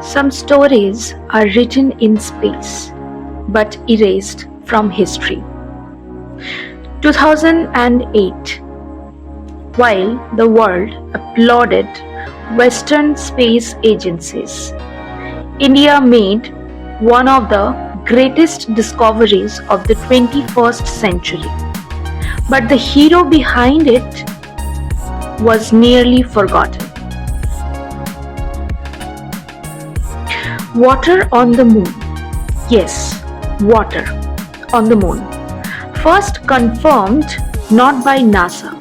Some stories are written in space but erased from history. 2008. While the world applauded Western space agencies, India made one of the greatest discoveries of the 21st century. But the hero behind it was nearly forgotten. Water on the moon. Yes, water on the moon. First confirmed not by NASA,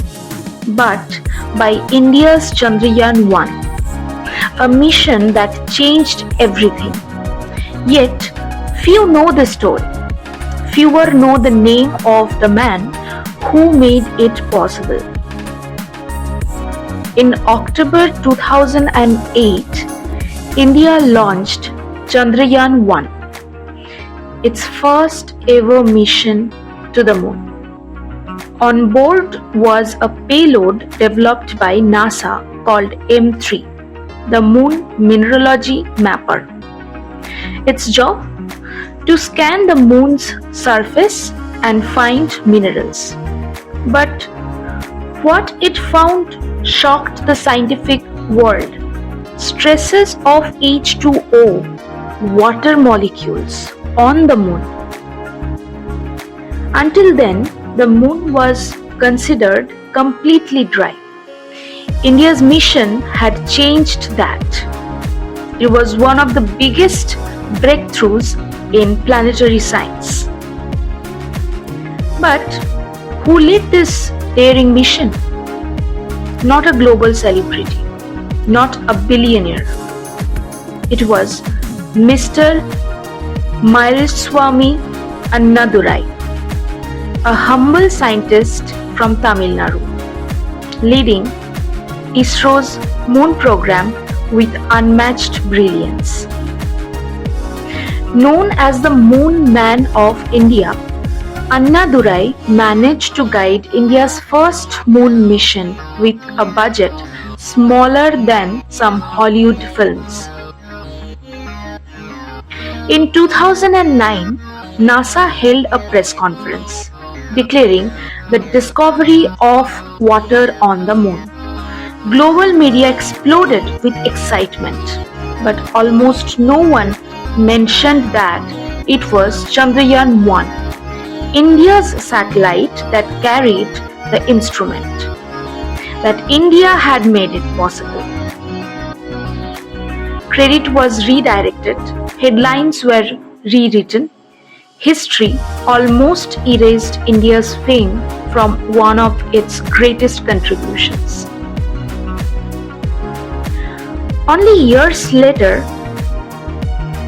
but by India's Chandrayaan 1, a mission that changed everything. Yet, few know the story. Fewer know the name of the man who made it possible. In October 2008, India launched Chandrayaan 1, its first ever mission to the moon. On board was a payload developed by NASA called M3, the Moon Mineralogy Mapper. Its job? To scan the moon's surface and find minerals. But what it found shocked the scientific world. Stresses of H2O, water molecules on the moon. Until then, the moon was considered completely dry. India's mission had changed that. It was one of the biggest breakthroughs in planetary science. But who led this daring mission? Not a global celebrity, not a billionaire. It was Mr. Mylswamy Annadurai, a humble scientist from Tamil Nadu, leading ISRO's moon program with unmatched brilliance. Known as the Moon Man of India, Annadurai managed to guide India's first moon mission with a budget smaller than some Hollywood films. In 2009, NASA held a press conference declaring the discovery of water on the moon. Global media exploded with excitement, but almost no one mentioned that it was Chandrayaan 1, India's satellite that carried the instrument, that India had made it possible. Credit was redirected, headlines were rewritten. History almost erased India's fame from one of its greatest contributions. Only years later,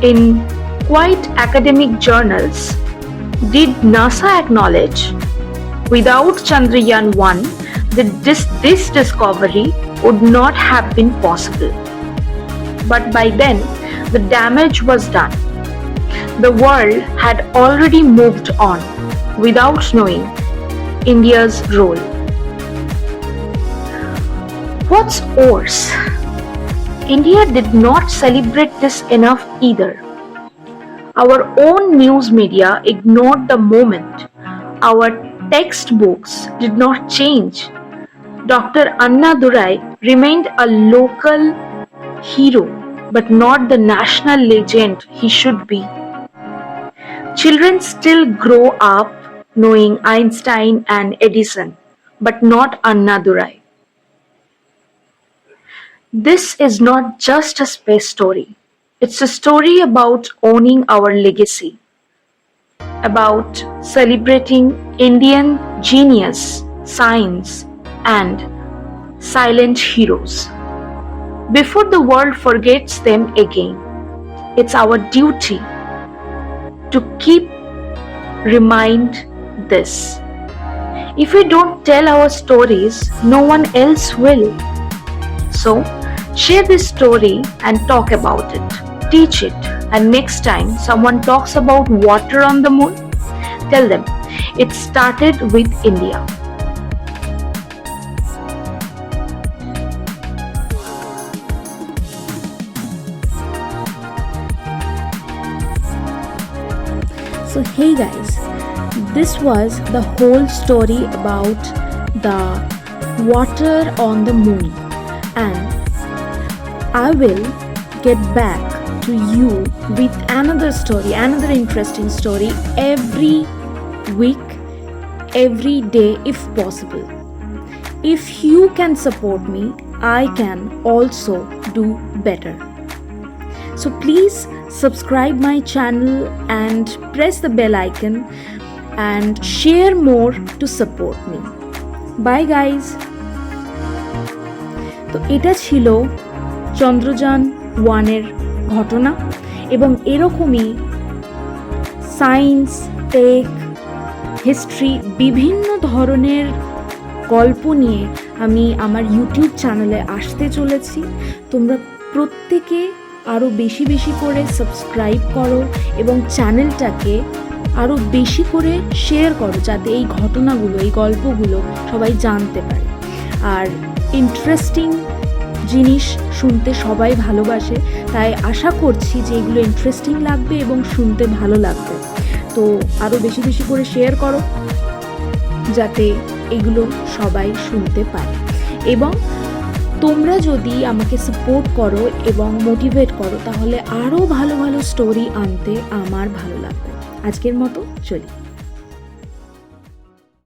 in quite academic journals, did NASA acknowledge, without Chandrayaan 1, this discovery would not have been possible. But by then, the damage was done. The world had already moved on without knowing India's role. What's worse? India did not celebrate this enough either. Our own news media ignored the moment. Our textbooks did not change. Dr. Annadurai remained a local hero, but not the national legend he should be. Children still grow up knowing Einstein and Edison, but not Annadurai. This is not just a space story. It's a story about owning our legacy, about celebrating Indian genius, science, and silent heroes. Before the world forgets them again, it's our duty to keep remind this. If we don't tell our stories, no one else will. So, share this story and talk about it. Teach it, and next time someone talks about water on the moon, tell them it started with India. So hey guys, this was the whole story about the water on the moon, and I will get back to you with another story, another interesting story every week, every day if possible. If you can support me, I can also do better. So please subscribe my channel and press the bell icon and share more to support me. Bye guys. তো এটা ছিল চন্দ্রযান 1 এর ঘটনা, এবং এরকমই science, take, history, বিভিন্ন ধরনের গল্প নিয়ে আমি আমার ইউটিউব চ্যানেলে আসতে চলেছি। তোমরা প্রত্যেকে আরও বেশি বেশি করে সাবস্ক্রাইব করো এবং চ্যানেলটাকে আরও বেশি করে শেয়ার করো, যাতে এই ঘটনাগুলো, এই গল্পগুলো সবাই জানতে পারে। আর ইন্টারেস্টিং জিনিস শুনতে সবাই ভালোবাসে, তাই আশা করছি যে এগুলো ইন্টারেস্টিং লাগবে এবং শুনতে ভালো লাগবে। তো আরও বেশি বেশি করে শেয়ার করো, যাতে এগুলো সবাই শুনতে পারে। এবং তোমরা যদি আমাকে সাপোর্ট করো এবং মোটিভেট করো, তাহলে আরও ভালো ভালো স্টোরি আনতে আমার ভালো লাগবে। আজকের মতো চলি।